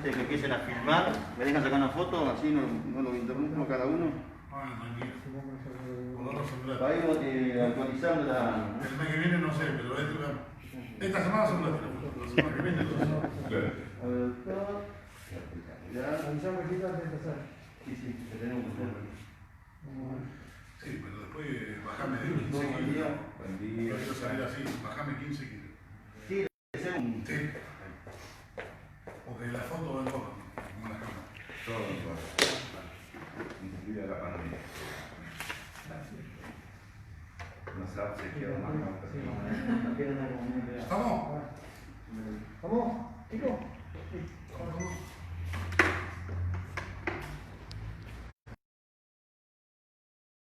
antes de que empiecen a filmar, me dejan sacar una foto, así no lo interrumpo a cada uno. Para ir actualizando la... El mes que viene no sé, pero esta semana son las la semana que viene no sé. Ya. Avisame que antes de empezar. Sí, que tenemos que hacer. Sí, pero después bajame de 15 kilos. No quiero salir así, bajame 15 kilos. Sí, sí. Porque la foto va en todo, como la cámara. Todo, incluida la pandemia. No se quedó más. ¿Estamos? ¿Vamos? ¿Chicos?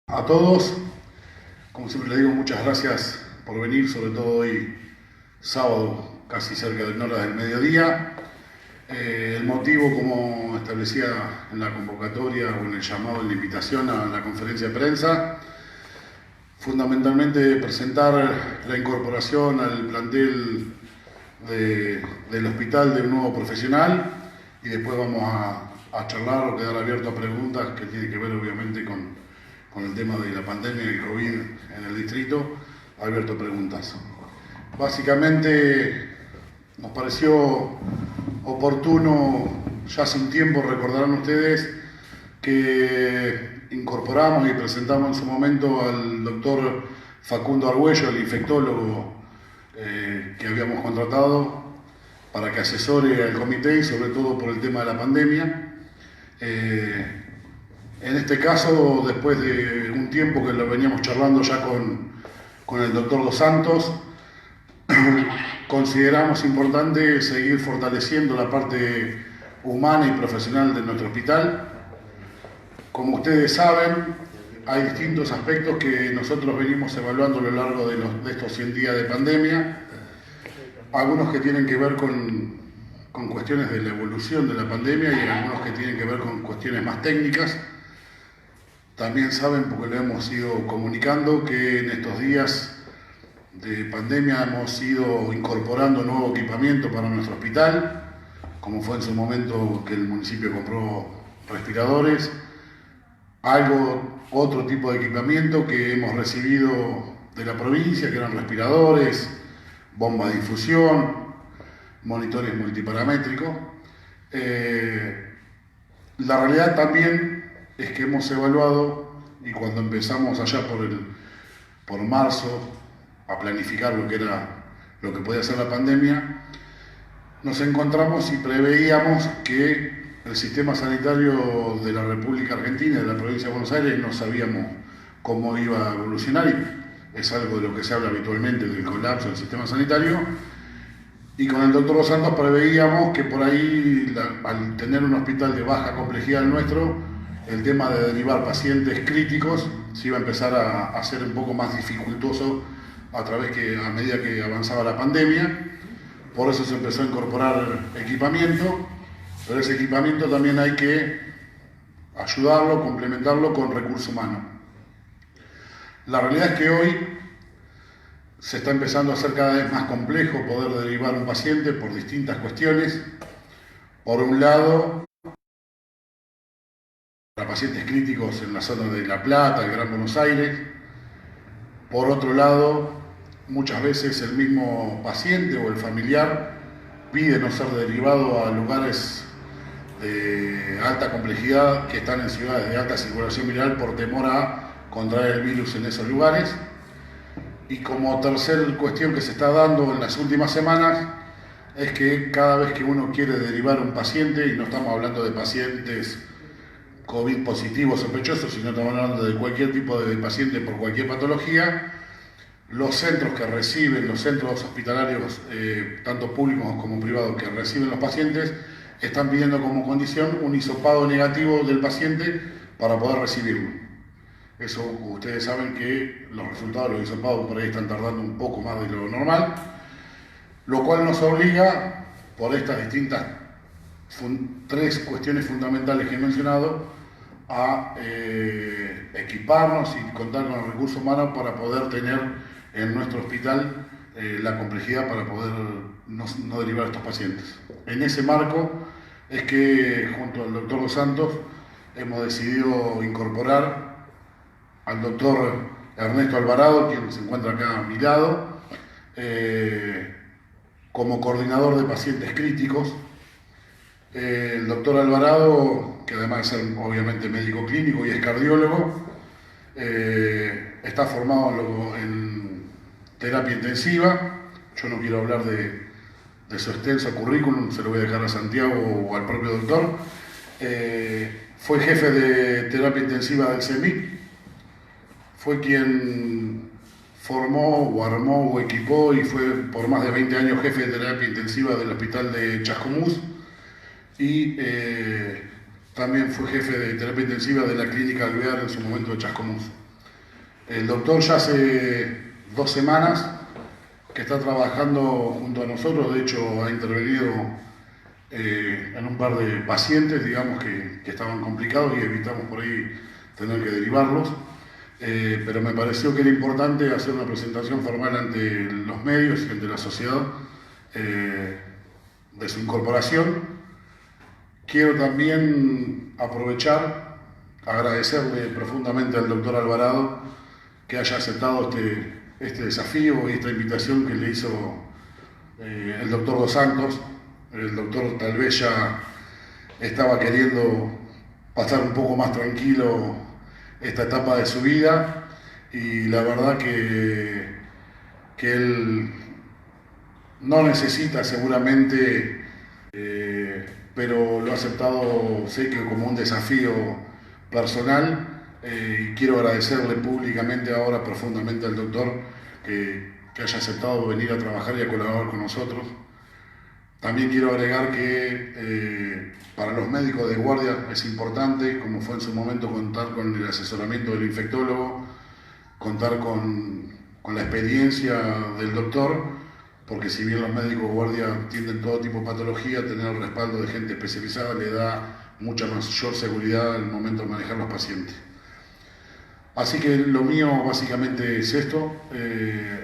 A todos, como siempre les digo, muchas gracias por venir, sobre todo hoy sábado, casi cerca de 1 hora del mediodía. El motivo, como establecía en la convocatoria o en el llamado, en la invitación a la conferencia de prensa, fundamentalmente presentar la incorporación al plantel del hospital de un nuevo profesional, y después vamos a charlar o quedar abierto a preguntas que tienen que ver obviamente con el tema de la pandemia y el COVID en el distrito. Abierto a preguntas. Básicamente nos pareció oportuno, ya hace un tiempo, recordarán ustedes, que incorporamos y presentamos en su momento al doctor Facundo Argüello, el infectólogo que habíamos contratado para que asesore al comité y sobre todo por el tema de la pandemia. En este caso, después de un tiempo que lo veníamos charlando ya con el doctor Dos Santos, consideramos importante seguir fortaleciendo la parte humana y profesional de nuestro hospital. Como ustedes saben, hay distintos aspectos que nosotros venimos evaluando a lo largo de estos 100 días de pandemia. Algunos que tienen que ver con cuestiones de la evolución de la pandemia y algunos que tienen que ver con cuestiones más técnicas. También saben, porque lo hemos ido comunicando, que en estos días de pandemia hemos ido incorporando nuevo equipamiento para nuestro hospital, como fue en su momento que el municipio compró respiradores, otro tipo de equipamiento que hemos recibido de la provincia, que eran respiradores, bombas de infusión, monitores multiparamétricos. La realidad también es que hemos evaluado, y cuando empezamos allá por marzo a planificar lo que podía ser la pandemia, nos encontramos y preveíamos que el sistema sanitario de la República Argentina, de la provincia de Buenos Aires, no sabíamos cómo iba a evolucionar, y es algo de lo que se habla habitualmente, del colapso del sistema sanitario. Y con el doctor Dos Santos preveíamos que por ahí, al tener un hospital de baja complejidad el nuestro, el tema de derivar pacientes críticos se iba a empezar a hacer un poco más dificultoso a medida que avanzaba la pandemia. Por eso se empezó a incorporar equipamiento, pero ese equipamiento también hay que ayudarlo, complementarlo con recurso humano. La realidad es que hoy se está empezando a hacer cada vez más complejo poder derivar un paciente por distintas cuestiones. Por un lado, para pacientes críticos en la zona de La Plata, el Gran Buenos Aires. Por otro lado, muchas veces el mismo paciente o el familiar pide no ser derivado a lugares de alta complejidad que están en ciudades de alta circulación viral por temor a contraer el virus en esos lugares. Y como tercera cuestión que se está dando en las últimas semanas es que cada vez que uno quiere derivar un paciente, y no estamos hablando de pacientes COVID positivos sospechosos, sino estamos hablando de cualquier tipo de paciente por cualquier patología, los centros hospitalarios, tanto públicos como privados, que reciben los pacientes, están pidiendo como condición un hisopado negativo del paciente para poder recibirlo. Eso ustedes saben que los resultados de los hisopados por ahí están tardando un poco más de lo normal, lo cual nos obliga, por estas distintas 3 cuestiones fundamentales que he mencionado, a equiparnos y contar con el recurso humano para poder tener en nuestro hospital la complejidad para poder no derivar a estos pacientes. En ese marco es que junto al doctor Dos Santos hemos decidido incorporar al doctor Ernesto Alvarado, quien se encuentra acá a mi lado, como coordinador de pacientes críticos. El doctor Alvarado, que además de ser obviamente médico clínico y es cardiólogo, está formado en terapia intensiva. Yo no quiero hablar de su extenso currículum, se lo voy a dejar a Santiago o al propio doctor. Fue jefe de terapia intensiva del CEMIC, fue quien formó o armó o equipó y fue por más de 20 años jefe de terapia intensiva del hospital de Chascomús y también fue jefe de terapia intensiva de la clínica Alvear en su momento de Chascomús. El doctor ya hace 2 semanas que está trabajando junto a nosotros, de hecho ha intervenido en un par de pacientes, digamos, que estaban complicados y evitamos por ahí tener que derivarlos. Pero me pareció que era importante hacer una presentación formal ante los medios y ante la sociedad de su incorporación. Quiero también aprovechar, agradecerle profundamente al doctor Alvarado que haya aceptado este desafío y esta invitación que le hizo el doctor Dos Santos. El doctor tal vez ya estaba queriendo pasar un poco más tranquilo esta etapa de su vida y la verdad que él no necesita seguramente, pero lo ha aceptado, sé que como un desafío personal, y quiero agradecerle públicamente ahora profundamente al doctor que haya aceptado venir a trabajar y a colaborar con nosotros. También quiero agregar que para los médicos de guardia es importante, como fue en su momento, contar con el asesoramiento del infectólogo, contar con la experiencia del doctor, porque si bien los médicos de guardia atienden todo tipo de patología, tener el respaldo de gente especializada le da mucha mayor seguridad al momento de manejar los pacientes. Así que lo mío básicamente es esto,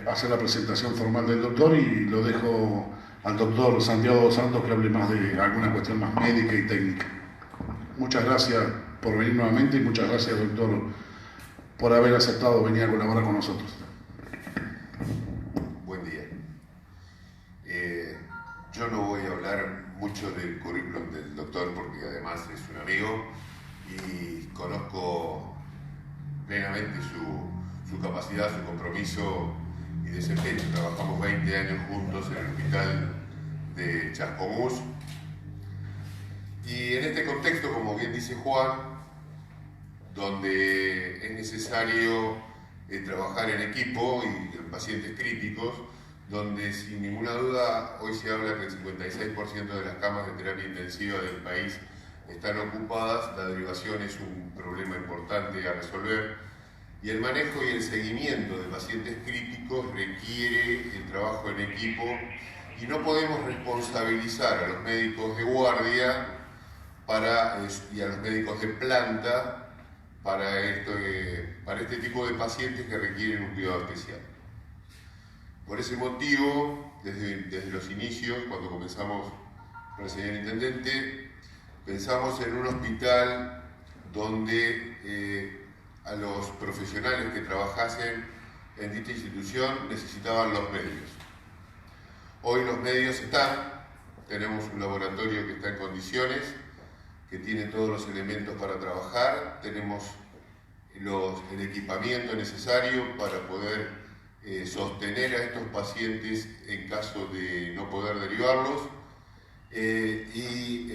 hacer la presentación formal del doctor y lo dejo al doctor Santiago Dos Santos que hable más de alguna cuestión más médica y técnica. Muchas gracias por venir nuevamente y muchas gracias, doctor, por haber aceptado venir a colaborar con nosotros. Buen día. Yo no voy a hablar mucho del currículum del doctor porque además es un amigo y conozco plenamente su capacidad, su compromiso y desempeño. Trabajamos 20 años juntos en el hospital de Chascomús y en este contexto, como bien dice Juan, donde es necesario trabajar en equipo y en pacientes críticos, donde sin ninguna duda hoy se habla que el 56% de las camas de terapia intensiva del país están ocupadas, la derivación es un problema importante a resolver y el manejo y el seguimiento de pacientes críticos requiere el trabajo en equipo y no podemos responsabilizar a los médicos de guardia y a los médicos de planta para este tipo de pacientes que requieren un cuidado especial. Por ese motivo, desde los inicios, cuando comenzamos con el señor Intendente, pensamos en un hospital donde a los profesionales que trabajasen en dicha institución necesitaban los medios. Hoy los medios están, tenemos un laboratorio que está en condiciones, que tiene todos los elementos para trabajar, tenemos el equipamiento necesario para poder sostener a estos pacientes en caso de no poder derivarlos y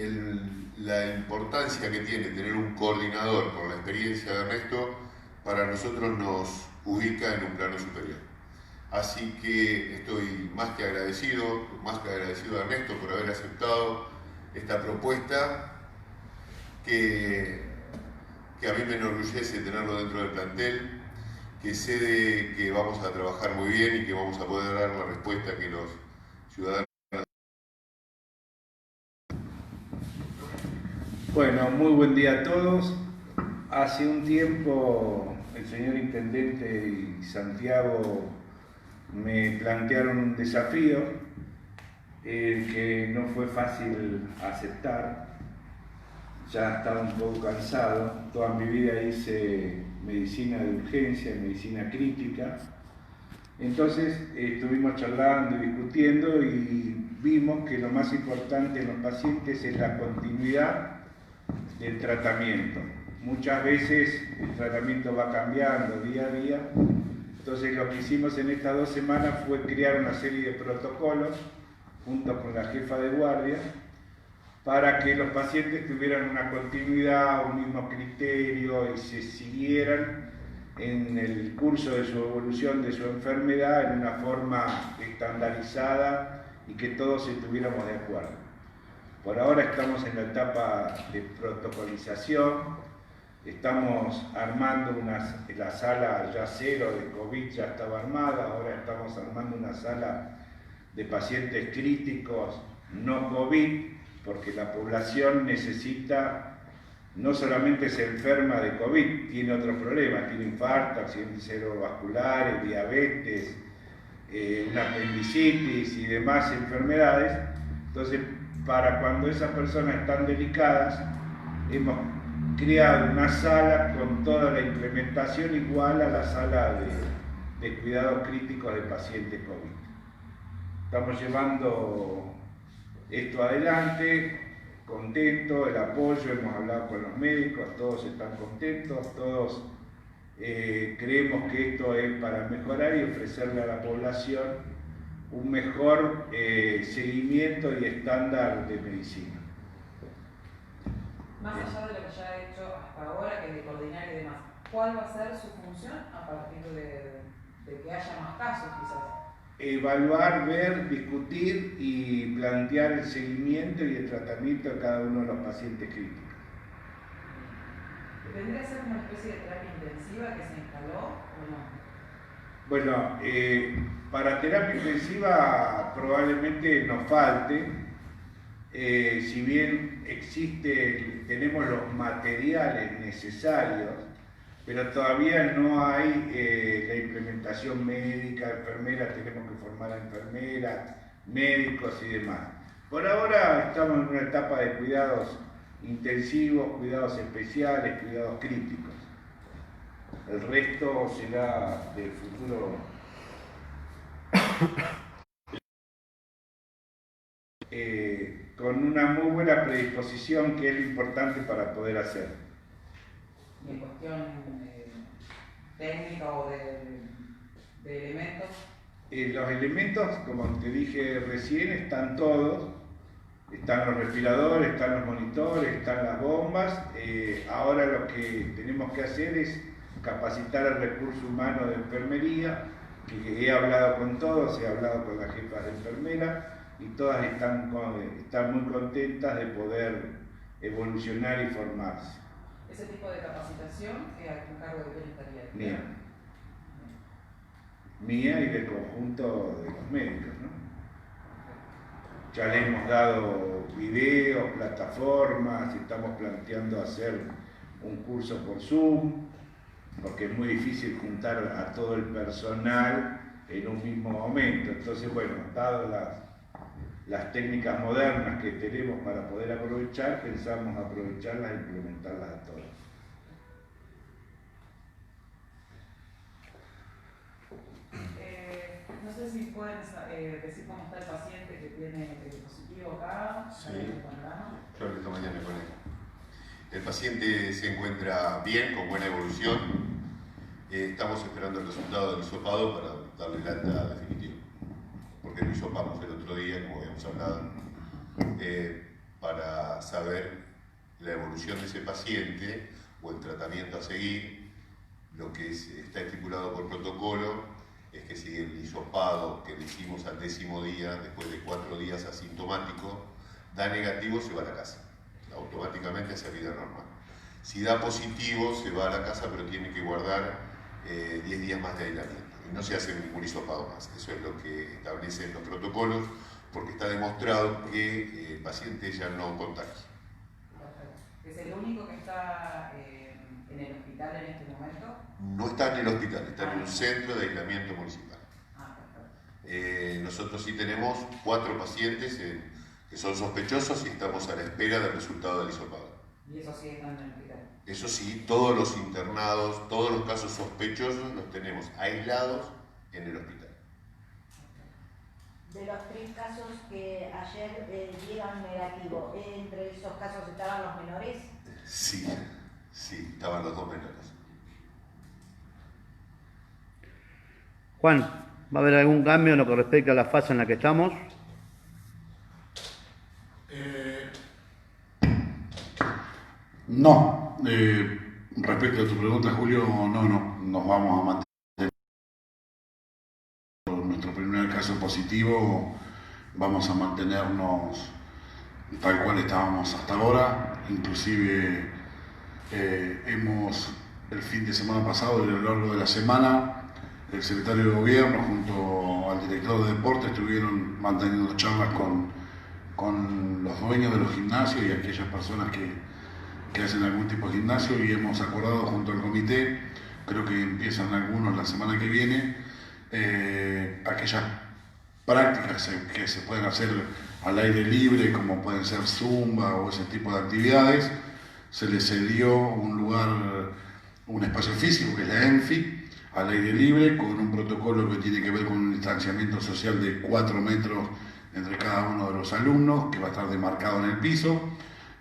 la importancia que tiene tener un coordinador por la experiencia de Ernesto para nosotros nos ubica en un plano superior. Así que estoy más que agradecido a Ernesto por haber aceptado esta propuesta que a mí me enorgullece tenerlo dentro del plantel, que sé que vamos a trabajar muy bien y que vamos a poder dar la respuesta que los ciudadanos. Bueno, muy buen día a todos. Hace un tiempo el señor Intendente y Santiago me plantearon un desafío que no fue fácil aceptar, ya estaba un poco cansado. Toda mi vida hice medicina de urgencia, medicina crítica. Entonces estuvimos charlando y discutiendo y vimos que lo más importante en los pacientes es la continuidad del tratamiento. Muchas veces el tratamiento va cambiando día a día. Entonces lo que hicimos en estas 2 semanas fue crear una serie de protocolos junto con la jefa de guardia para que los pacientes tuvieran una continuidad, un mismo criterio y se siguieran en el curso de su evolución de su enfermedad en una forma estandarizada y que todos estuviéramos de acuerdo. Por ahora estamos en la etapa de protocolización, estamos armando la sala ya 0 de COVID, ya estaba armada, ahora estamos armando una sala de pacientes críticos no COVID, porque la población necesita, no solamente se enferma de COVID, tiene otros problemas, tiene infarto, accidentes cerebrovasculares, diabetes, una apendicitis y demás enfermedades. Entonces, para cuando esas personas están delicadas, hemos creado una sala con toda la implementación igual a la sala de cuidados críticos de pacientes COVID. Estamos llevando esto adelante, contento, el apoyo, hemos hablado con los médicos, todos están contentos, todos creemos que esto es para mejorar y ofrecerle a la población un mejor seguimiento y estándar de medicina. Más allá de lo que ya ha hecho hasta ahora, que es de coordinar y demás, ¿cuál va a ser su función a partir de que haya más casos quizás? Evaluar, ver, discutir y plantear el seguimiento y el tratamiento de cada uno de los pacientes críticos. ¿Tendría que ser una especie de terapia intensiva que se instaló o no? Bueno, para terapia intensiva probablemente nos falte, si bien tenemos los materiales necesarios, pero todavía no hay la implementación médica, enfermeras, tenemos que formar a enfermeras, médicos y demás. Por ahora estamos en una etapa de cuidados intensivos, cuidados especiales, cuidados críticos. El resto será del futuro. Con una muy buena predisposición, que es lo importante para poder hacer. ¿Y en cuestión técnica o de elementos? Los elementos, como te dije recién, están todos. Están los respiradores, están los monitores, están las bombas. Ahora lo que tenemos que hacer es capacitar al recurso humano de enfermería, que he hablado con todos, he hablado con las jefas de enfermera y todas están muy contentas de poder evolucionar y formarse. ¿Ese tipo de capacitación a cargo de quién estaría? Mía. Mía y del conjunto de los médicos, ¿no? Ya le hemos dado videos, plataformas, estamos planteando hacer un curso por Zoom, porque es muy difícil juntar a todo el personal en un mismo momento. Entonces, bueno, dado las técnicas modernas que tenemos para poder aprovechar, pensamos aprovecharlas e implementarlas a todas. No sé si pueden decir cómo está el paciente que tiene el dispositivo acá. Sí, claro que esta mañana con él. El paciente se encuentra bien, con buena evolución. Estamos esperando el resultado del hisopado para darle el alta definitiva. Porque lo hisopamos el otro día, como habíamos hablado, para saber la evolución de ese paciente o el tratamiento a seguir. Lo que está estipulado por protocolo es que si el hisopado que le hicimos al 10.º día, después de 4 días asintomático, da negativo, se va a la casa. Automáticamente hacia vida normal. Si da positivo, se va a la casa, pero tiene que guardar 10 días más de aislamiento. Y no se hace ningún hisopado más. Eso es lo que establecen los protocolos, porque está demostrado que el paciente ya no contagia. ¿Es el único que está en el hospital en este momento? No está en el hospital, está en un centro de aislamiento municipal. Perfecto. Nosotros sí tenemos 4 pacientes que son sospechosos y estamos a la espera del resultado del hisopado. Y eso sigue estando en el hospital. Eso sí, todos los internados, todos los casos sospechosos los tenemos aislados en el hospital. De los 3 casos que ayer dieron negativo, ¿entre esos casos estaban los menores? Sí, estaban los 2 menores. Juan, ¿va a haber algún cambio en lo que respecta a la fase en la que estamos? No. Respecto a tu pregunta, Julio, no, nos vamos a mantener. Nuestro primer caso positivo, vamos a mantenernos tal cual estábamos hasta ahora. Inclusive el fin de semana pasado y a lo largo de la semana, el secretario de Gobierno junto al director de deporte estuvieron manteniendo charlas con los dueños de los gimnasios y aquellas personas que hacen algún tipo de gimnasio, y hemos acordado junto al comité, creo que empiezan algunos la semana que viene, aquellas prácticas que se pueden hacer al aire libre, como pueden ser zumba o ese tipo de actividades. Se les cedió un lugar, un espacio físico, que es la ENFI, al aire libre, con un protocolo que tiene que ver con un distanciamiento social de 4 metros entre cada uno de los alumnos, que va a estar demarcado en el piso,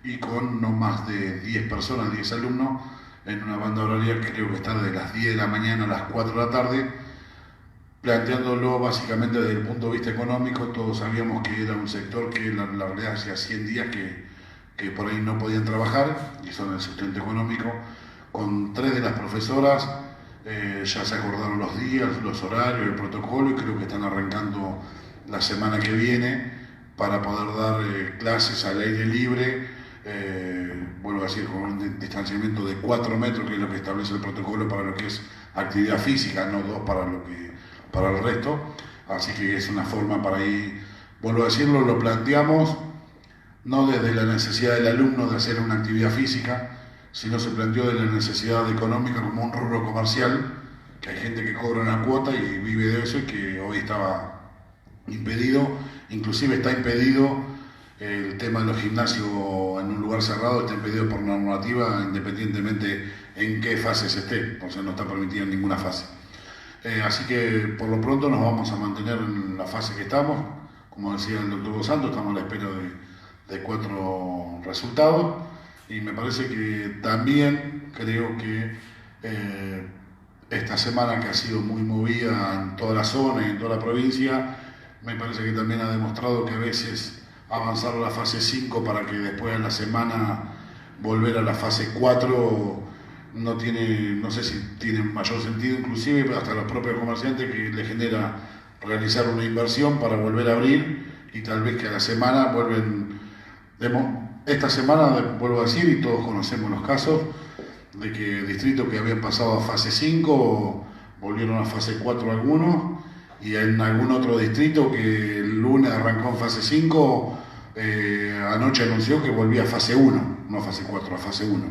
y con no más de 10 personas, 10 alumnos, en una banda horaria que creo que está de las 10 de la mañana a las 4 de la tarde, planteándolo básicamente desde el punto de vista económico. Todos sabíamos que era un sector que la realidad hacía 100 días que por ahí no podían trabajar, y son el sustento económico. Con 3 de las profesoras ya se acordaron los días, los horarios, el protocolo, y creo que están arrancando la semana que viene para poder dar clases al aire libre. Vuelvo a decir, con un distanciamiento de 4 metros, que es lo que establece el protocolo para lo que es actividad física, no 2 para el resto. Así que es una forma para ir, vuelvo a decirlo, lo planteamos no desde la necesidad del alumno de hacer una actividad física, sino se planteó de la necesidad económica como un rubro comercial, que hay gente que cobra una cuota y vive de eso, y que hoy estaba impedido, inclusive está impedido. El tema de los gimnasios en un lugar cerrado está impedido por normativa, independientemente en qué fase se esté, o sea, no está permitido en ninguna fase. Así que por lo pronto nos vamos a mantener en la fase que estamos. Como decía el doctor Dos Santos, estamos a la espera de 4 resultados, y me parece que también creo que esta semana, que ha sido muy movida en toda la zona y en toda la provincia, me parece que también ha demostrado que a veces avanzar a la fase 5 para que después en la semana volver a la fase 4 no sé si tiene mayor sentido, inclusive hasta los propios comerciantes, que les genera realizar una inversión para volver a abrir, y tal vez que a la semana vuelven. Esta semana, vuelvo a decir, y todos conocemos los casos de que distritos que habían pasado a fase 5 volvieron a fase 4 algunos, y en algún otro distrito que el lunes arrancó en fase 5, anoche anunció que volvía a fase 1, no a fase 4, a fase 1,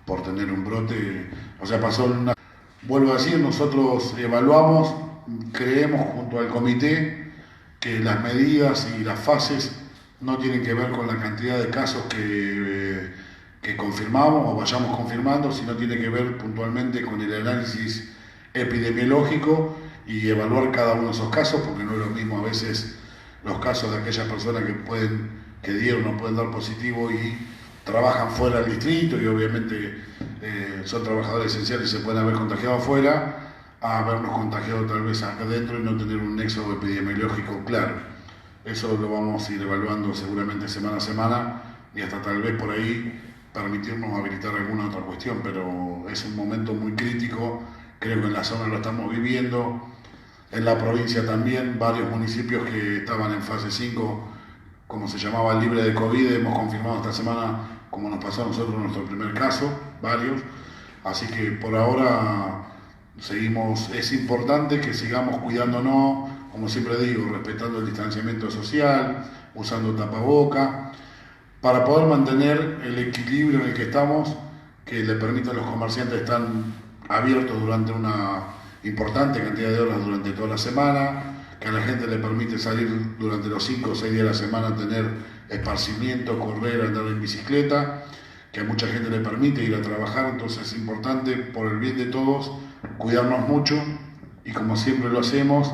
por tener un brote. O sea, pasó una. Vuelvo a decir, nosotros evaluamos, creemos junto al comité que las medidas y las fases no tienen que ver con la cantidad de casos que confirmamos o vayamos confirmando, sino tiene que ver puntualmente con el análisis epidemiológico y evaluar cada uno de esos casos, porque no es lo mismo a veces los casos de aquellas personas que dieron o pueden dar positivo y trabajan fuera del distrito, y obviamente son trabajadores esenciales y se pueden haber contagiado afuera, a habernos contagiado tal vez acá adentro y no tener un nexo epidemiológico claro. Eso lo vamos a ir evaluando seguramente semana a semana, y hasta tal vez por ahí permitirnos habilitar alguna otra cuestión, pero es un momento muy crítico. Creo que en la zona lo estamos viviendo, en la provincia también, varios municipios que estaban en fase 5, como se llamaba, libre de COVID, hemos confirmado esta semana, como nos pasó a nosotros nuestro primer caso, varios. Así que por ahora seguimos. Es importante que sigamos cuidándonos, como siempre digo, respetando el distanciamiento social, usando tapaboca, para poder mantener el equilibrio en el que estamos, que le permita a los comerciantes estar abiertos durante una importante cantidad de horas durante toda la semana, que a la gente le permite salir durante los 5 o 6 días de la semana, tener esparcimiento, correr, andar en bicicleta, que que a mucha gente le permite ir a trabajar, entonces es importante, por el bien de todos, cuidarnos mucho y como siempre lo hacemos,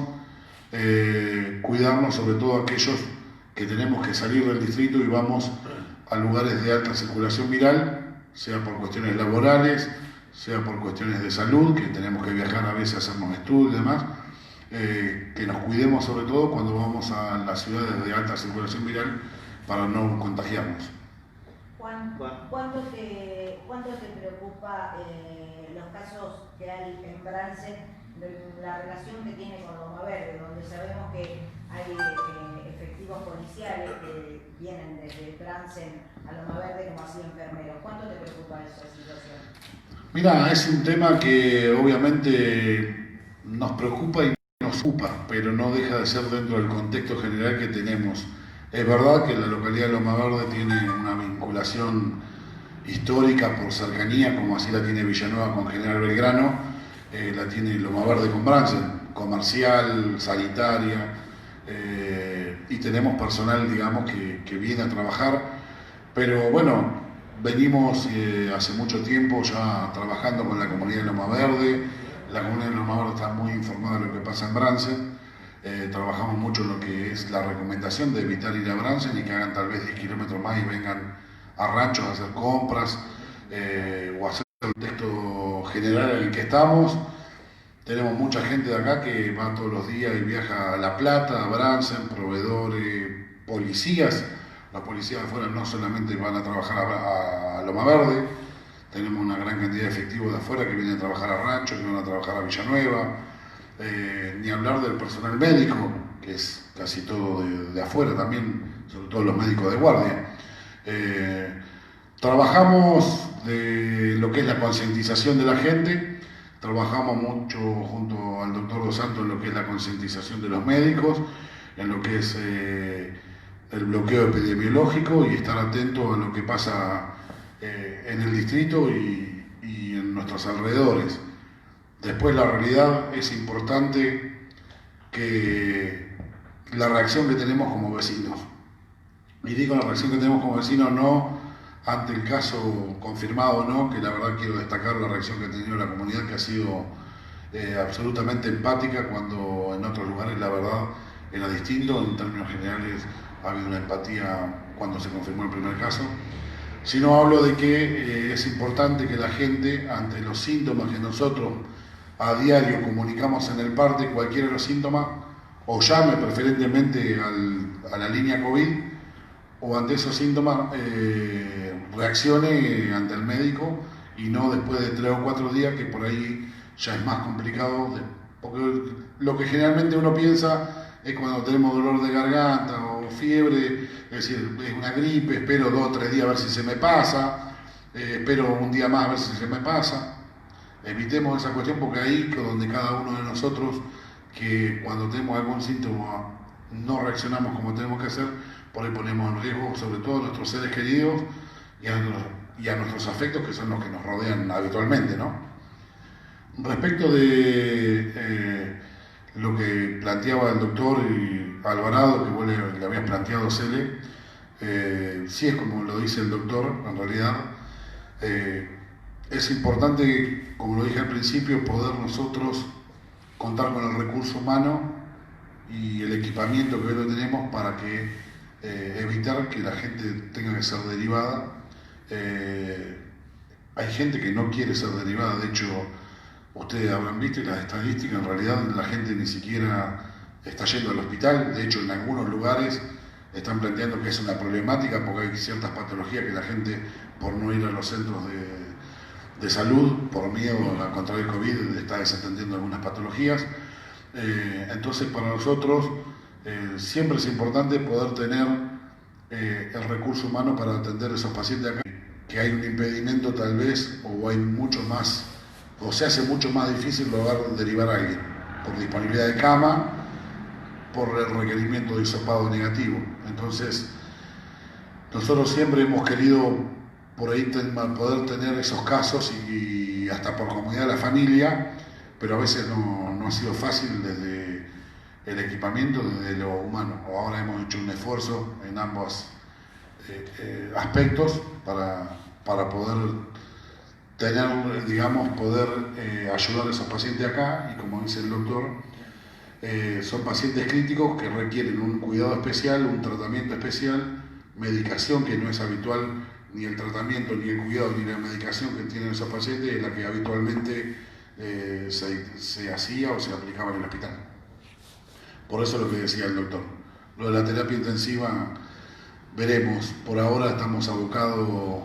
cuidarnos sobre todo aquellos que tenemos que salir del distrito y vamos a lugares de alta circulación viral, sea por cuestiones laborales, sea por cuestiones de salud, que tenemos que viajar a veces a hacernos estudios y demás, que nos cuidemos sobre todo cuando vamos a las ciudades de alta circulación viral para no contagiarnos. Juan, ¿cuánto te preocupa los casos que hay en Bransen, la relación que tiene con Loma Verde, donde sabemos que hay efectivos policiales que vienen desde Bransen a Loma Verde como así enfermeros? ¿Cuánto te preocupa esa situación? Mira, es un tema que obviamente nos preocupa y nos ocupa, pero no deja de ser dentro del contexto general que tenemos. Es verdad que la localidad de Loma Verde tiene una vinculación histórica por cercanía, como así la tiene Villanueva con General Belgrano, la tiene Loma Verde con Bransen, comercial, sanitaria, y tenemos personal, digamos, que viene a trabajar, pero bueno, venimos hace mucho tiempo ya trabajando con la comunidad de Loma Verde. La comunidad de Loma Verde está muy informada de lo que pasa en Bransen. Trabajamos mucho en lo que es la recomendación de evitar ir a Bransen y que hagan tal vez 10 kilómetros más y vengan a ranchos a hacer compras o a hacer el contexto general en el que estamos. Tenemos mucha gente de acá que va todos los días y viaja a La Plata, a Bransen, proveedores, policías. Los policías de afuera no solamente van a trabajar a Loma Verde, tenemos una gran cantidad de efectivos de afuera que vienen a trabajar a Rancho, que van a trabajar a Villanueva, ni hablar del personal médico, que es casi todo de afuera también, sobre todo los médicos de guardia. Trabajamos de lo que es la concientización de la gente, trabajamos mucho junto al doctor Dos Santos en lo que es la concientización de los médicos, en lo que es el bloqueo epidemiológico y estar atento a lo que pasa en el distrito y en nuestros alrededores. Después la realidad es importante que la reacción que tenemos como vecinos. Y digo la reacción que tenemos como vecinos no ante el caso confirmado o no, que la verdad quiero destacar la reacción que ha tenido la comunidad, que ha sido absolutamente empática, cuando en otros lugares la verdad era distinto. En términos generales ha habido una empatía cuando se confirmó el primer caso. Sino hablo de que es importante que la gente, ante los síntomas que nosotros a diario comunicamos en el parte, cualquiera de los síntomas, o llame preferentemente a la línea COVID, o ante esos síntomas reaccione ante el médico y no después de 3 o 4 días, que por ahí ya es más complicado, porque lo que generalmente uno piensa es cuando tenemos dolor de garganta o fiebre, es decir, es una gripe, espero 2 o 3 días a ver si se me pasa, espero un día más a ver si se me pasa. Evitemos esa cuestión, porque ahí es donde cada uno de nosotros, que cuando tenemos algún síntoma no reaccionamos como tenemos que hacer, por ahí ponemos en riesgo sobre todo a nuestros seres queridos y a nuestros afectos, que son los que nos rodean habitualmente, ¿no? Respecto de lo que planteaba el doctor Alvarado, que vos le habías planteado, Cele, sí es como lo dice el doctor, en realidad. Es importante, como lo dije al principio, poder nosotros contar con el recurso humano y el equipamiento que hoy lo tenemos para que evitar que la gente tenga que ser derivada. Hay gente que no quiere ser derivada, de hecho, ustedes habrán visto las estadísticas, en realidad la gente ni siquiera está yendo al hospital. De hecho, en algunos lugares están planteando que es una problemática porque hay ciertas patologías que la gente, por no ir a los centros de salud, por miedo a contraer el COVID, está desatendiendo algunas patologías. Entonces, para nosotros siempre es importante poder tener el recurso humano para atender a esos pacientes acá, que hay un impedimento tal vez, o hay mucho más, o se hace mucho más difícil lograr derivar a alguien, por disponibilidad de cama, por el requerimiento de hisopado negativo. Entonces, nosotros siempre hemos querido por ahí poder tener esos casos y hasta por comodidad de la familia, pero a veces no ha sido fácil desde el equipamiento, desde lo humano. Ahora hemos hecho un esfuerzo en ambos aspectos para para poder tener, digamos, poder ayudar a esos pacientes acá, y como dice el doctor, son pacientes críticos que requieren un cuidado especial, un tratamiento especial, medicación que no es habitual, ni el tratamiento, ni el cuidado, ni la medicación que tienen esos pacientes es la que habitualmente se hacía o se aplicaba en el hospital. Por eso es lo que decía el doctor. Lo de la terapia intensiva, veremos. Por ahora estamos abocados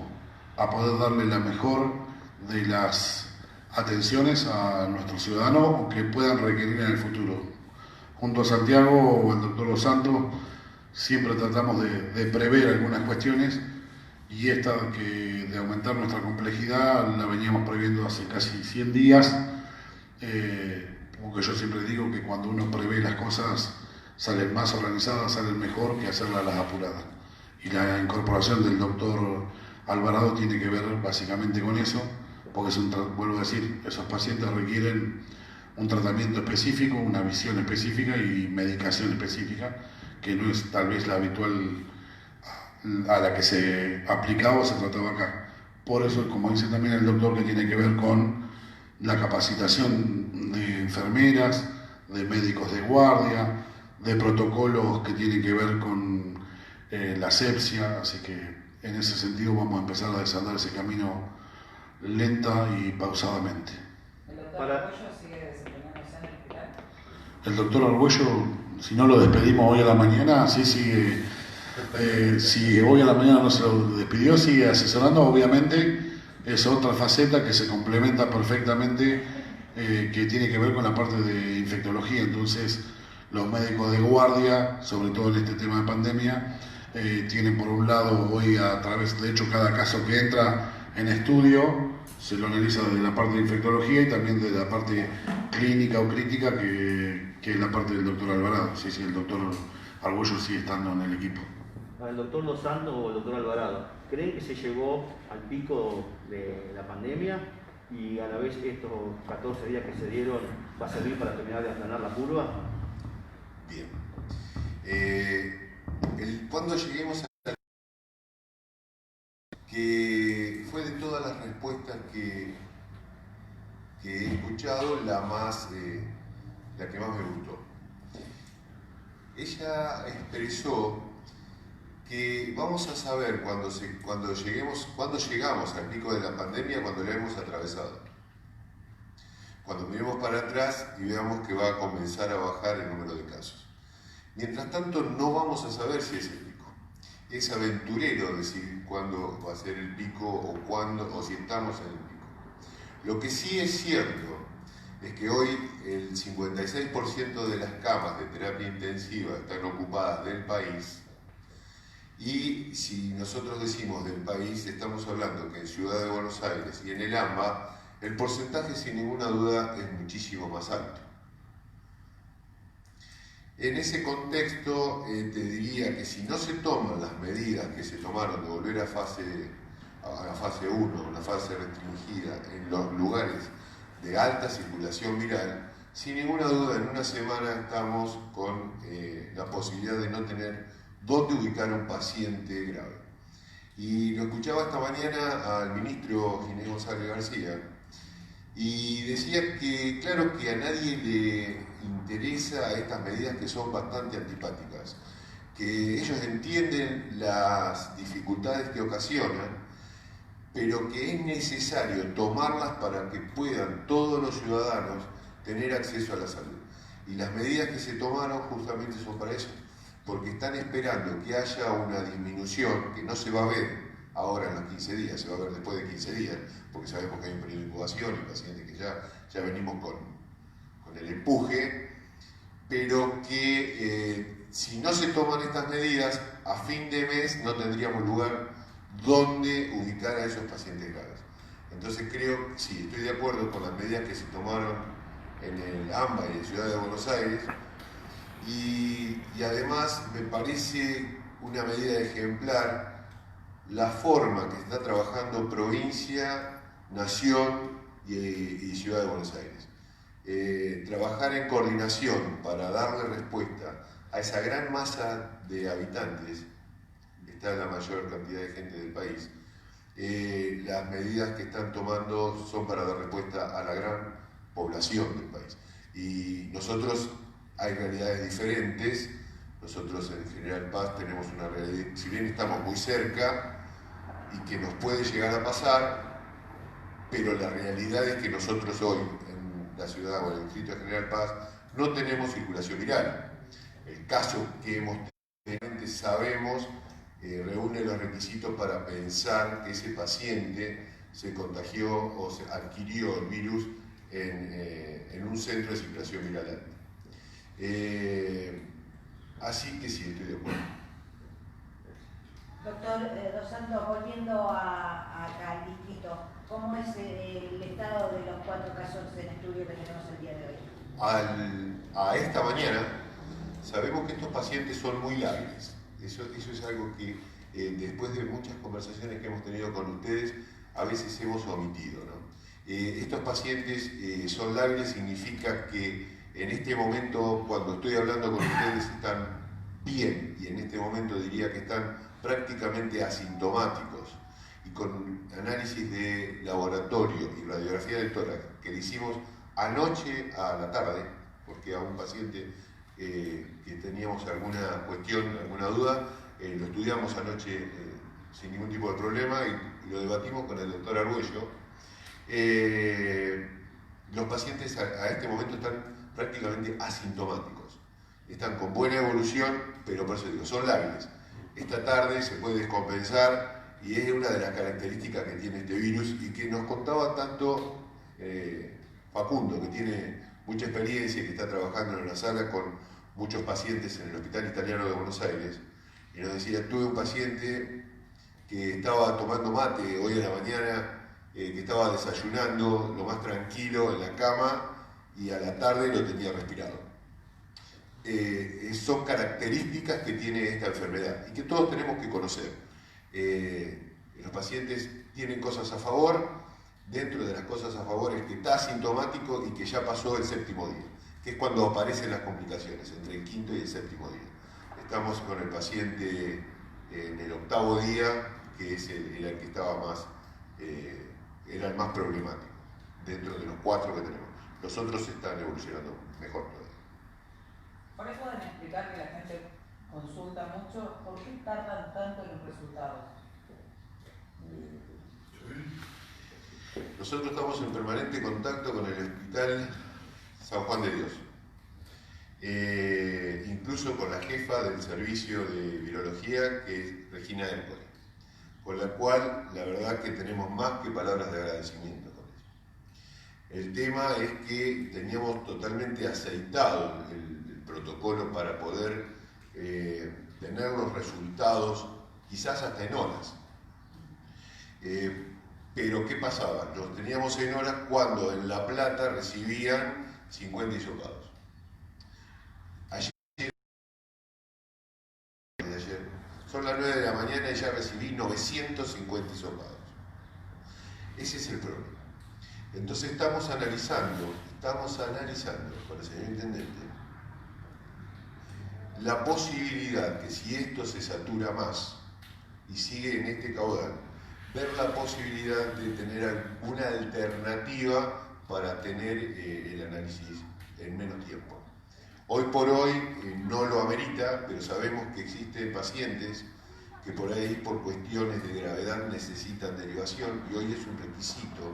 a poder darle la mejor de las atenciones a nuestros ciudadanos que puedan requerir en el futuro. Junto a Santiago o al doctor Los Santos siempre tratamos de prever algunas cuestiones, y esta de aumentar nuestra complejidad la veníamos previendo hace casi 100 días, porque yo siempre digo que cuando uno prevé las cosas salen más organizadas, salen mejor que hacerlas a las apuradas. Y la incorporación del doctor Alvarado tiene que ver básicamente con eso, porque vuelvo a decir, esos pacientes requieren un tratamiento específico, una visión específica y medicación específica, que no es tal vez la habitual a la que se aplicaba o se trataba acá. Por eso, como dice también el doctor, que tiene que ver con la capacitación de enfermeras, de médicos de guardia, de protocolos que tienen que ver con la asepsia, así que en ese sentido vamos a empezar a desandar ese camino lenta y pausadamente. ¿El doctor Argüello sigue desempeñándose en el hospital? El doctor Argüello, si no lo despedimos hoy a la mañana, sí sigue. Si hoy a la mañana no se lo despidió, sigue asesorando. Obviamente es otra faceta que se complementa perfectamente, que tiene que ver con la parte de infectología. Entonces los médicos de guardia, sobre todo en este tema de pandemia, tienen por un lado hoy, a través, de hecho cada caso que entra en estudio se lo analiza desde la parte de infectología y también desde la parte clínica o crítica, que es la parte del doctor Alvarado. Sí, el doctor Argüello sigue estando en el equipo. ¿El doctor Los Santos o el doctor Alvarado creen que se llegó al pico de la pandemia y a la vez estos 14 días que se dieron va a servir para terminar de aplanar la curva? Bien. Cuando lleguemos a que fue de todas las respuestas que he escuchado la que más me gustó. Ella expresó que vamos a saber cuando llegamos al pico de la pandemia, cuando la hemos atravesado. Cuando miremos para atrás y veamos que va a comenzar a bajar el número de casos. Mientras tanto, no vamos a saber si es el pico. Es aventurero decir cuándo va a ser el pico o si estamos en el pico. Lo que sí es cierto es que hoy el 56% de las camas de terapia intensiva están ocupadas del país. Y si nosotros decimos del país, estamos hablando que en Ciudad de Buenos Aires y en el AMBA, el porcentaje sin ninguna duda es muchísimo más alto. En ese contexto te diría que si no se toman las medidas que se tomaron de volver a fase 1, una fase restringida en los lugares de alta circulación viral, sin ninguna duda en una semana estamos con la posibilidad de no tener dónde ubicar a un paciente grave. Y lo escuchaba esta mañana al ministro Ginés González García, y decía que claro que a nadie le interesa estas medidas que son bastante antipáticas, que ellos entienden las dificultades que ocasionan, pero que es necesario tomarlas para que puedan todos los ciudadanos tener acceso a la salud. Y las medidas que se tomaron justamente son para eso, porque están esperando que haya una disminución que no se va a ver ahora en los 15 días, se va a ver después de 15 días, porque sabemos que hay un periodo de incubación y pacientes que ya venimos con el empuje, pero que si no se toman estas medidas, a fin de mes no tendríamos lugar donde ubicar a esos pacientes graves. Entonces creo, sí, estoy de acuerdo con las medidas que se tomaron en el AMBA y en Ciudad de Buenos Aires, y además me parece una medida ejemplar la forma que está trabajando provincia, nación y Ciudad de Buenos Aires. Trabajar en coordinación para darle respuesta a esa gran masa de habitantes, está la mayor cantidad de gente del país, las medidas que están tomando son para dar respuesta a la gran población del país. Y nosotros, hay realidades diferentes. Nosotros en General Paz tenemos una realidad, si bien estamos muy cerca y que nos puede llegar a pasar, pero la realidad es que nosotros hoy en la ciudad o en el distrito de General Paz no tenemos circulación viral. El caso que hemos tenido, sabemos, reúne los requisitos para pensar que ese paciente se contagió o se adquirió el virus en un centro de circulación viral alta. Así que sí, estoy de acuerdo. Doctor Dos Santos, volviendo acá al distrito, ¿cómo es el estado de los 4 casos en estudio que tenemos el día de hoy? A esta mañana sabemos que estos pacientes son muy lábiles. Eso es algo que después de muchas conversaciones que hemos tenido con ustedes, a veces hemos omitido, ¿no? Estos pacientes son lábiles, significa que en este momento, cuando estoy hablando con ustedes, están bien, y en este momento diría que están prácticamente asintomáticos. Y con análisis de laboratorio y radiografía del tórax que le hicimos anoche a la tarde, porque a un paciente que teníamos alguna cuestión, alguna duda, lo estudiamos anoche sin ningún tipo de problema y lo debatimos con el doctor Arguello. Los pacientes a este momento están prácticamente asintomáticos. Están con buena evolución, pero por eso digo, son lábiles. Esta tarde se puede descompensar y es una de las características que tiene este virus y que nos contaba tanto Facundo, que tiene mucha experiencia y que está trabajando en una sala con muchos pacientes en el Hospital Italiano de Buenos Aires. Y nos decía, tuve un paciente que estaba tomando mate hoy a la mañana, que estaba desayunando lo más tranquilo en la cama y a la tarde lo tenía respirado. Son características que tiene esta enfermedad y que todos tenemos que conocer. Los pacientes tienen cosas a favor, dentro de las cosas a favor es que está asintomático y que ya pasó el 7º día, que es cuando aparecen las complicaciones, entre el 5º y el 7º día. Estamos con el paciente en el 8º día, que es era el que estaba más, era el más problemático, dentro de los 4 que tenemos. Los otros están evolucionando mejor todavía. Por eso pueden explicar que la gente consulta mucho, ¿por qué tardan tanto en los resultados? Nosotros estamos en permanente contacto con el Hospital San Juan de Dios, incluso con la jefa del servicio de virología, que es Regina Empoli, con la cual la verdad que tenemos más que palabras de agradecimiento con ella. El tema es que teníamos totalmente aceitado el protocolo para poder tener los resultados, quizás hasta en horas. Pero ¿qué pasaba? Los teníamos en horas cuando en La Plata recibían 50 hisopados. Ayer, son las 9 de la mañana y ya recibí 950 hisopados. Ese es el problema. Entonces estamos analizando con el señor intendente la posibilidad que si esto se satura más y sigue en este caudal, ver la posibilidad de tener alguna alternativa para tener el análisis en menos tiempo. Hoy por hoy no lo amerita, pero sabemos que existen pacientes que por ahí, por cuestiones de gravedad, necesitan derivación y hoy es un requisito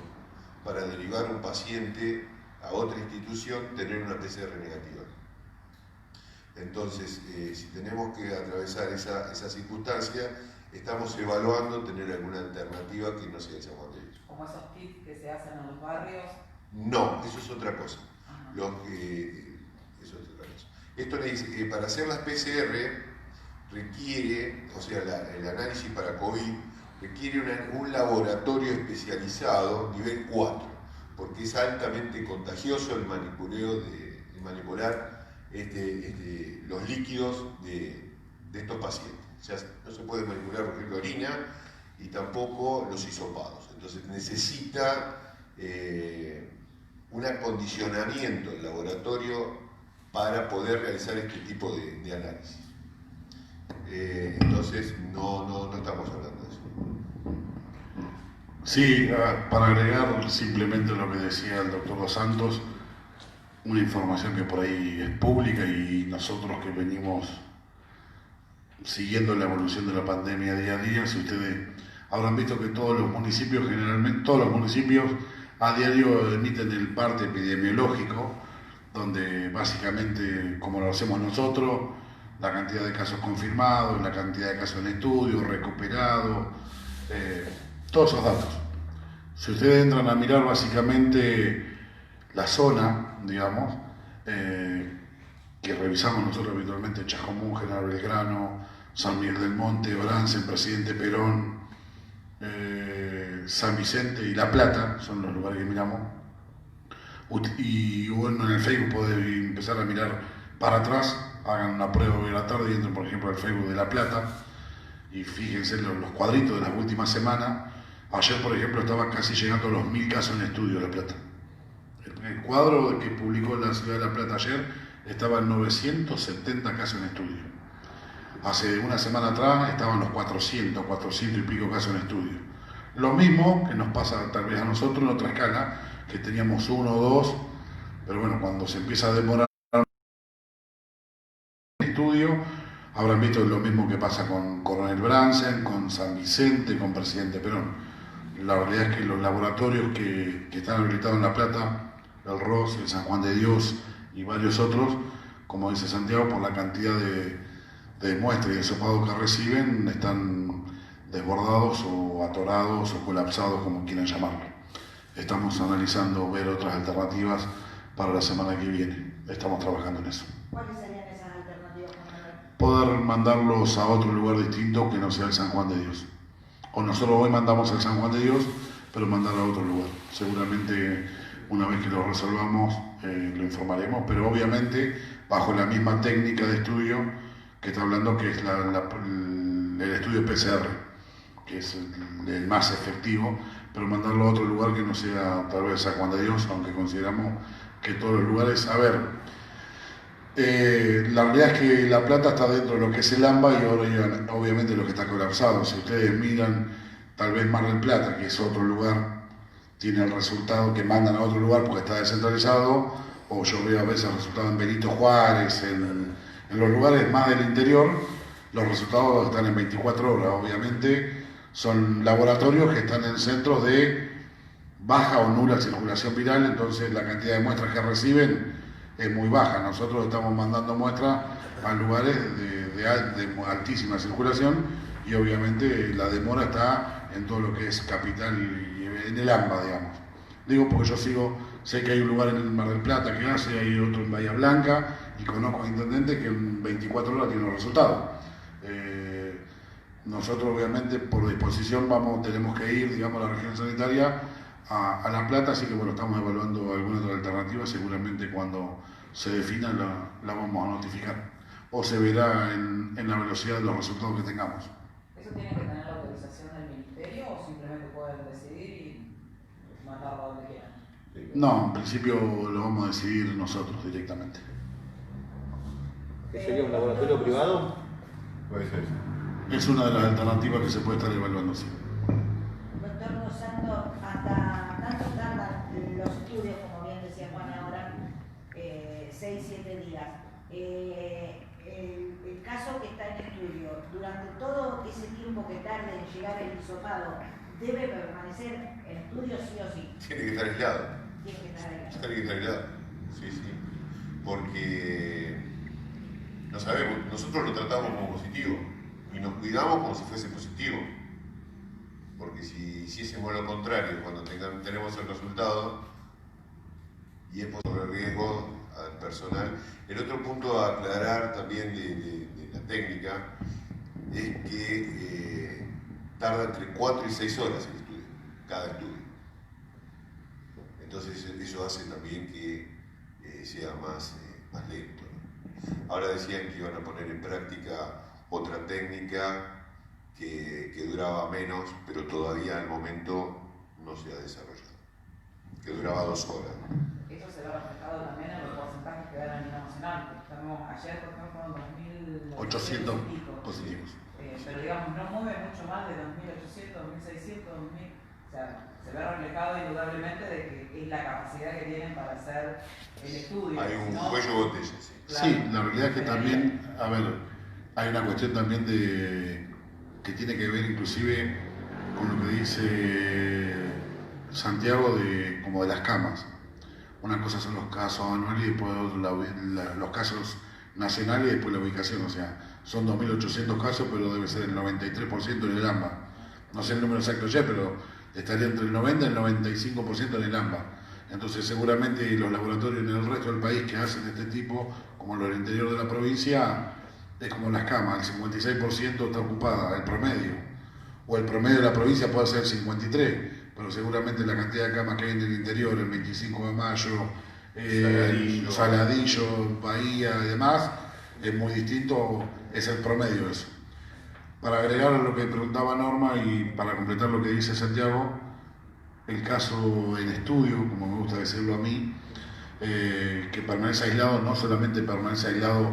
para derivar un paciente a otra institución tener una PCR negativa. Entonces, si tenemos que atravesar esa circunstancia, estamos evaluando tener alguna alternativa que no sea el San Juan de Dios. ¿Como esos kits que se hacen en los barrios? No, eso es otra cosa. Eso es otra cosa. Esto le dice, para hacer las PCR requiere, o sea, el análisis para COVID, requiere un laboratorio especializado, nivel 4, porque es altamente contagioso el manipular los líquidos de estos pacientes. O sea, no se puede manipular, por ejemplo, orina y tampoco los hisopados. Entonces necesita un acondicionamiento del laboratorio para poder realizar este tipo de análisis. Entonces no estamos hablando de eso. Sí, para agregar simplemente lo que decía el doctor Dos Santos, una información que por ahí es pública y nosotros que venimos siguiendo la evolución de la pandemia día a día, si ustedes habrán visto que todos los municipios, generalmente todos los municipios a diario emiten el parte epidemiológico, donde básicamente, como lo hacemos nosotros, la cantidad de casos confirmados, la cantidad de casos en estudio, recuperados, todos esos datos. Si ustedes entran a mirar básicamente la zona, digamos, que revisamos nosotros habitualmente, Chascomún, General Belgrano, San Miguel del Monte, Bransen, Presidente Perón, San Vicente y La Plata, son los lugares que miramos. Y bueno, en el Facebook podés empezar a mirar para atrás, hagan una prueba hoy a la tarde y entren por ejemplo al Facebook de La Plata y fíjense los cuadritos de las últimas semanas. Ayer por ejemplo estaba casi llegando a los 1000 casos en estudio de La Plata. El cuadro que publicó la ciudad de La Plata ayer estaba en 970 casos en estudio. Hace una semana atrás estaban los 400 y pico casos en estudio. Lo mismo que nos pasa tal vez a nosotros en otra escala, que teníamos 1 o 2, pero bueno, cuando se empieza a demorar el estudio, habrán visto lo mismo que pasa con Coronel Bransen, con San Vicente, con Presidente Perón. La realidad es que los laboratorios que están habilitados en La Plata, el ROS, el San Juan de Dios y varios otros, como dice Santiago, por la cantidad de muestras y de sopados que reciben, están desbordados o atorados o colapsados, como quieran llamarlo. Estamos analizando ver otras alternativas para la semana que viene. Estamos trabajando en eso. ¿Cuáles serían esas alternativas? Poder mandarlos a otro lugar distinto que no sea el San Juan de Dios. O nosotros hoy mandamos al San Juan de Dios, pero mandarlo a otro lugar. Seguramente una vez que lo resolvamos lo informaremos, pero obviamente bajo la misma técnica de estudio que está hablando, que es el estudio PCR, que es el más efectivo, pero mandarlo a otro lugar que no sea tal vez San Juan de Dios, aunque consideramos que todos los lugares... A ver, la realidad es que La Plata está dentro de lo que es el AMBA y ahora obviamente lo que está colapsado. Si ustedes miran tal vez Mar del Plata, que es otro lugar, tiene el resultado que mandan a otro lugar porque está descentralizado, o yo veo a veces resultados en Benito Juárez, en los lugares más del interior, los resultados están en 24 horas. Obviamente son laboratorios que están en centros de baja o nula circulación viral, entonces la cantidad de muestras que reciben es muy baja. Nosotros estamos mandando muestras a lugares de altísima circulación y obviamente la demora está en todo lo que es capital y en el AMBA, digamos. Digo porque yo sé que hay un lugar en el Mar del Plata que hace, hay otro en Bahía Blanca y conozco a intendentes que en 24 horas tienen los resultados. Nosotros obviamente por disposición tenemos que ir, digamos, a la región sanitaria a La Plata, así que bueno, estamos evaluando alguna otra alternativa, seguramente cuando se defina la vamos a notificar o se verá en la velocidad de los resultados que tengamos. ¿Eso tiene que tener la autorización del ministerio o simplemente pueden decidir y mandarlo a donde quieran? No, en principio lo vamos a decidir nosotros directamente. ¿Qué sería un laboratorio privado? Puede ser. Es una de las alternativas que se puede estar evaluando, sí. Doctor Dos Santos, ¿hasta tanto tardan los estudios, como bien decía Juan ahora, 6-7 días? El caso que está en estudio, durante todo ese tiempo que tarde en llegar el hisopado, ¿debe permanecer en estudio sí o sí? Tiene que estar aislado. Tiene que estar aislado. Tiene que estar aislado. Sí, sí. Porque no sabemos, nosotros lo tratamos como positivo y nos cuidamos como si fuese positivo. Porque si hiciésemos lo contrario, cuando tenemos el resultado, y es por riesgo al personal. El otro punto a aclarar también de la técnica es que tarda entre 4 y 6 horas el estudio, cada estudio. Entonces eso hace también que sea más lento, ¿no? Ahora decían que iban a poner en práctica otra técnica que duraba menos, pero todavía al momento no se ha desarrollado, que duraba 2 horas. Eso se ve reflejado también en los porcentajes que da a nivel nacional. Ayer, por ejemplo, fueron 800 2.800 positivos. Pero digamos, no mueve mucho más de 2.800, 2.600, 2.000. O sea, se ve reflejado indudablemente de que es la capacidad que tienen para hacer el estudio. Hay un ¿no? cuello botella, sí. Claro. Sí, la realidad es que también, a ver, hay una cuestión también que tiene que ver inclusive con lo que dice Santiago como de las camas. Una cosa son los casos anuales y después los casos nacionales y después la ubicación, o sea, son 2.800 casos, pero debe ser el 93% en el AMBA. No sé el número exacto ya, pero estaría entre el 90 y el 95% en el AMBA. Entonces seguramente los laboratorios en el resto del país que hacen este tipo, como los del interior de la provincia, es como las camas, el 56% está ocupada, el promedio. O el promedio de la provincia puede ser 53%, pero seguramente la cantidad de camas que hay en el interior, el 25 de mayo, Saladillo, Bahía y demás, es muy distinto, es el promedio eso. Para agregar a lo que preguntaba Norma y para completar lo que dice Santiago, el caso en estudio, como me gusta decirlo a mí, que permanece aislado, no solamente permanece aislado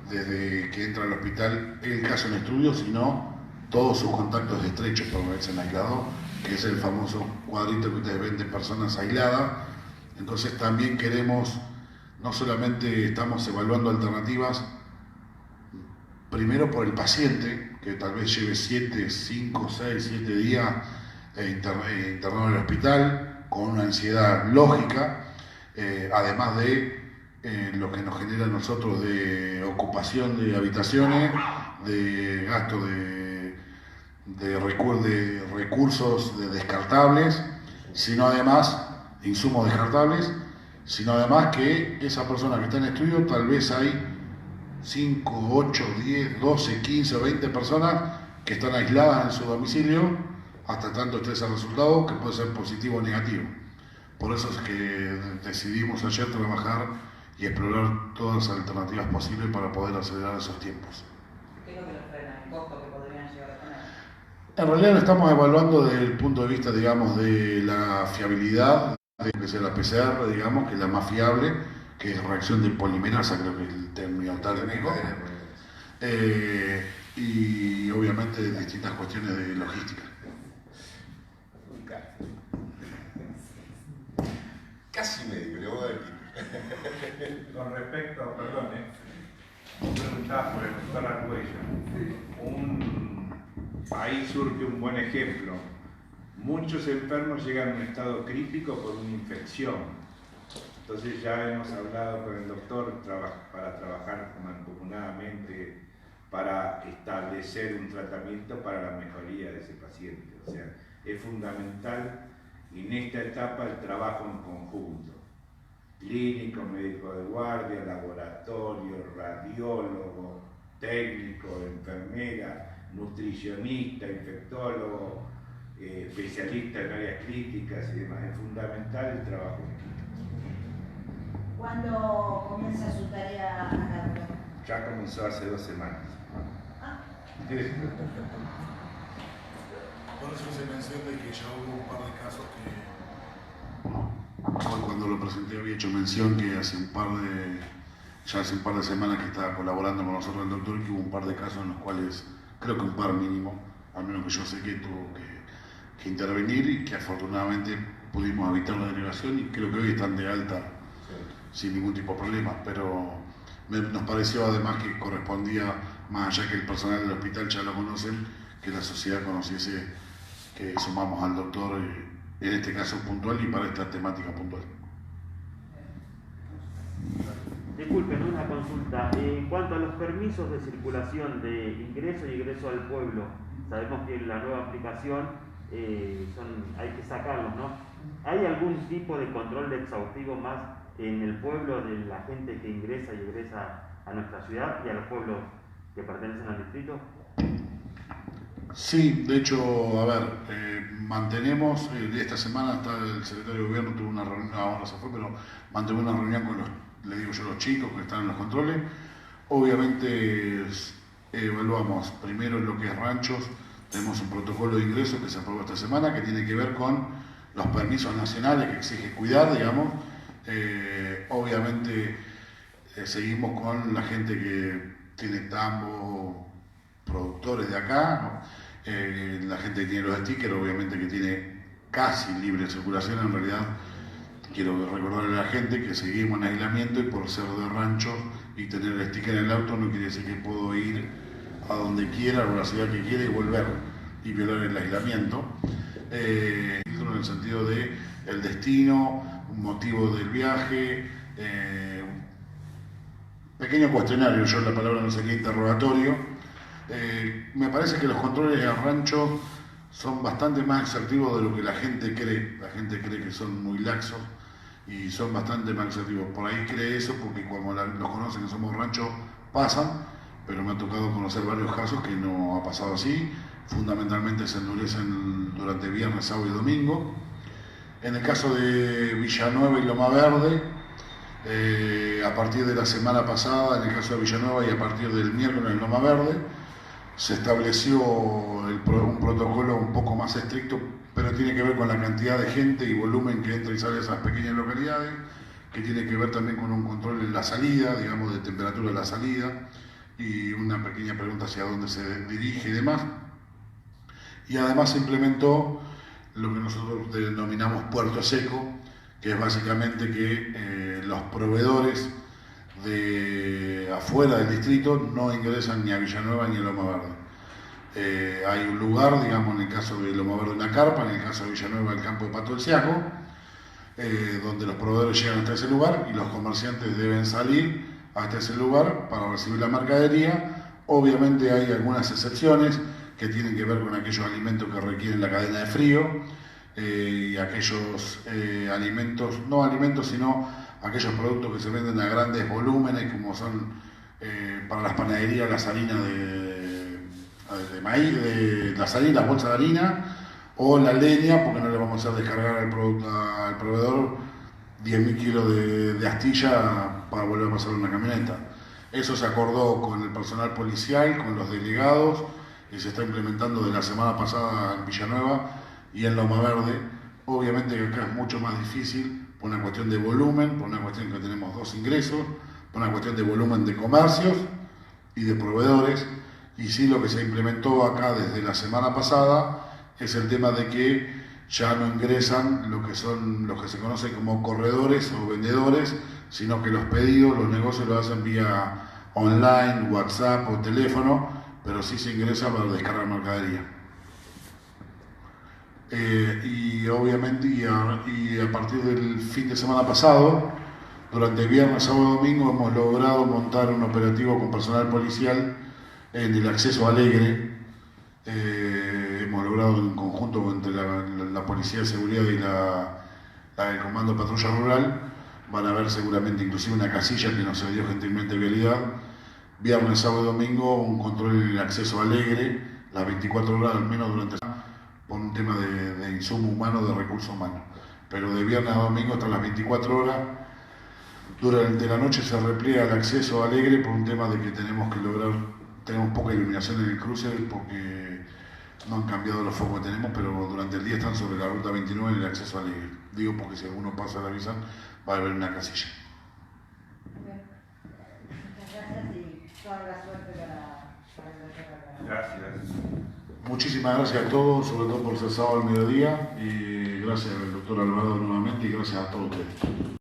desde que entra al hospital el caso en estudio, sino todos sus contactos estrechos permanecen aislados, que es el famoso cuadrito que ustedes ven de personas aisladas. Entonces también queremos, no solamente estamos evaluando alternativas, primero por el paciente, que tal vez lleve 5, 6, 7 días internado en el hospital, con una ansiedad lógica, además de lo que nos genera a nosotros de ocupación de habitaciones, de gasto de recursos descartables, sino además, insumos descartables, sino además que esa persona que está en estudio, tal vez hay 5, 8, 10, 12, 15 o 20 personas que están aisladas en su domicilio hasta tanto esté ese resultado, que puede ser positivo o negativo. Por eso es que decidimos ayer trabajar y explorar todas las alternativas posibles para poder acelerar esos tiempos. ¿Qué es lo que les frena? ¿El costo que podrían llegar a tener? En realidad lo estamos evaluando desde el punto de vista, digamos, de la fiabilidad, de que sea la PCR, digamos, que es la más fiable, que es reacción de polimerasa, creo que es el término técnico. Y obviamente distintas cuestiones de logística. Casi médico, le voy a dar el título. Con respecto, perdón, preguntaba por el doctor Argüello. Un país surge un buen ejemplo. Muchos enfermos llegan a un estado crítico por una infección. Entonces ya hemos hablado con el doctor para trabajar mancomunadamente para establecer un tratamiento para la mejoría de ese paciente. O sea, es fundamental en esta etapa el trabajo en conjunto. Clínico, médico de guardia, laboratorio, radiólogo, técnico, enfermera, nutricionista, infectólogo, especialista en áreas críticas y demás. Es fundamental el trabajo en equipo. ¿Cuándo comienza su tarea acá? Ya comenzó hace 2 semanas. Ah. Por eso se menciona que ya hubo un par de casos que hoy cuando lo presenté había hecho mención que hace un par de semanas que estaba colaborando con nosotros el doctor, que hubo un par de casos en los cuales, creo que un par mínimo, al menos que yo sé que tuvo que intervenir y que afortunadamente pudimos evitar la derivación y creo que hoy están de alta sin ningún tipo de problema, pero nos pareció además que correspondía, más allá que el personal del hospital ya lo conocen, que la sociedad conociese que sumamos al doctor en este caso puntual y para esta temática puntual. Disculpen, una consulta. En cuanto a los permisos de circulación de ingreso y egreso al pueblo, sabemos que en la nueva aplicación hay que sacarlos, ¿no? ¿Hay algún tipo de control exhaustivo más en el pueblo de la gente que ingresa y egresa a nuestra ciudad y a los pueblos que pertenecen al distrito? Sí, de hecho, a ver, mantenemos, esta semana está el secretario de gobierno, tuvo una reunión, ahora se fue, pero mantuvo una reunión con los chicos que están en los controles. Obviamente evaluamos primero lo que es ranchos, tenemos un protocolo de ingreso que se aprobó esta semana que tiene que ver con los permisos nacionales que exige cuidar, digamos. Obviamente seguimos con la gente que tiene tambo, productores de acá, ¿no? La gente que tiene los stickers, obviamente que tiene casi libre circulación. En realidad quiero recordarle a la gente que seguimos en aislamiento, y por ser de rancho y tener el sticker en el auto no quiere decir que puedo ir a donde quiera, a la ciudad que quiera y volver y violar el aislamiento. En el sentido de el destino, un motivo del viaje, pequeño cuestionario, yo la palabra no sería interrogatorio. Me parece que los controles al rancho son bastante más exhaustivos de lo que la gente cree. La gente cree que son muy laxos y son bastante más exhaustivos. Por ahí cree eso porque como los conocen que somos rancho pasan, pero me ha tocado conocer varios casos que no ha pasado así. Fundamentalmente se endurecen durante viernes, sábado y domingo. En el caso de Villanueva y Loma Verde, a partir de la semana pasada, en el caso de Villanueva, y a partir del miércoles en Loma Verde, se estableció un protocolo un poco más estricto, pero tiene que ver con la cantidad de gente y volumen que entra y sale de esas pequeñas localidades, que tiene que ver también con un control en la salida, digamos, de temperatura de la salida, y una pequeña pregunta hacia dónde se dirige y demás. Y además se implementó lo que nosotros denominamos puerto seco, que es básicamente que los proveedores de afuera del distrito no ingresan ni a Villanueva ni a Loma Verde. Hay un lugar, digamos, en el caso de Loma Verde una carpa, en el caso de Villanueva el campo de Pato del Ciaco, donde los proveedores llegan hasta ese lugar y los comerciantes deben salir hasta ese lugar para recibir la mercadería. Obviamente hay algunas excepciones que tienen que ver con aquellos alimentos que requieren la cadena de frío, y aquellos alimentos, no alimentos, sino aquellos productos que se venden a grandes volúmenes, como son para las panaderías las harinas de maíz, las harinas, las bolsas de harina, o la leña, porque no le vamos a hacer descargar al proveedor 10.000 kilos de astilla para volver a pasar una camioneta. Eso se acordó con el personal policial, con los delegados, y se está implementando de la semana pasada en Villanueva y en Loma Verde. Obviamente que acá es mucho más difícil por una cuestión de volumen, por una cuestión que tenemos dos ingresos, por una cuestión de volumen de comercios y de proveedores. Y sí, lo que se implementó acá desde la semana pasada es el tema de que ya no ingresan lo que son los que se conocen como corredores o vendedores, sino que los pedidos, los negocios los hacen vía online, WhatsApp o teléfono, pero sí se ingresa para descargar mercadería. Y obviamente, y a partir del fin de semana pasado, durante viernes, sábado y domingo, hemos logrado montar un operativo con personal policial en el acceso Alegre. Hemos logrado en conjunto entre la Policía de Seguridad y el Comando de Patrulla Rural, van a ver seguramente inclusive una casilla que nos dio gentilmente Vialidad. Viernes, sábado y domingo, un control en el acceso Alegre, las 24 horas al menos durante por un tema de insumo humano, de recursos humanos. Pero de viernes a domingo hasta las 24 horas. Durante la noche se repliega el acceso Alegre por un tema de que tenemos poca iluminación en el cruce porque no han cambiado los focos que tenemos, pero durante el día están sobre la ruta 29 en el acceso Alegre. Digo porque si alguno pasa la avisan, va a haber una casilla. Muchas gracias y toda la suerte para Gracias. Muchísimas gracias a todos, sobre todo por ser sábado al mediodía, y gracias al doctor Alvarado nuevamente y gracias a todos ustedes.